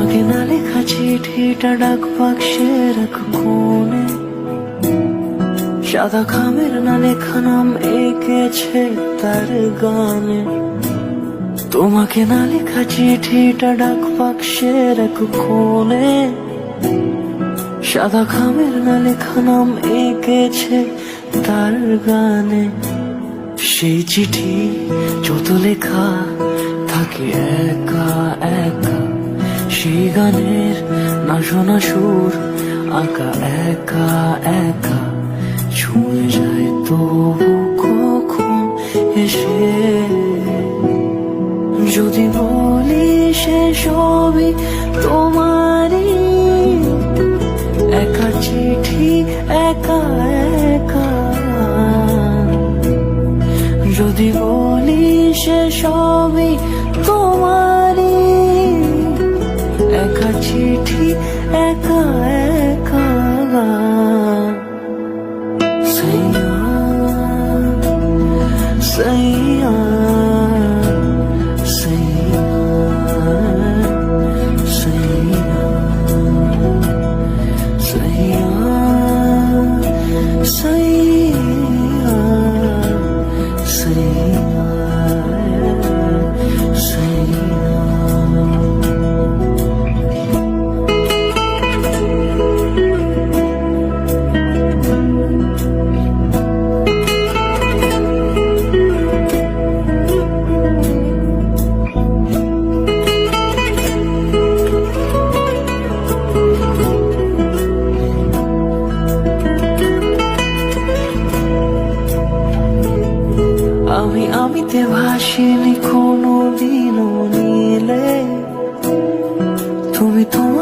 তোমাকে না লেখা চিঠিটা ডাক বাক্সে রাখো কোণে, সাদা খামের না লেখা নাম এঁকেছে তার গানে। তোমাকে না লেখা চিঠিটা ডাক বাক্সে রাখো কোণে, সাদা খামের না লেখা নাম এঁকেছে তার গানে। সেই চিঠি যত লেখা থাকে একা একা, সেই গানের না শোনা সুর আঁকা একা একা, ছুঁয়ে যায় তবু কখন এসে। যদি বলি সে সবই তোমারই, একা চিঠি একা একা। যদি বলি সে সবই তোমারই, একা চিঠি একা একা। সাইয়া সাইয়া সাইয়া সাইয়া সাইয়া সাইয়া সাইয়া সাইয়া। আমিতে ভাসিনি কোনো দিনও নীলে, তুমি তোমার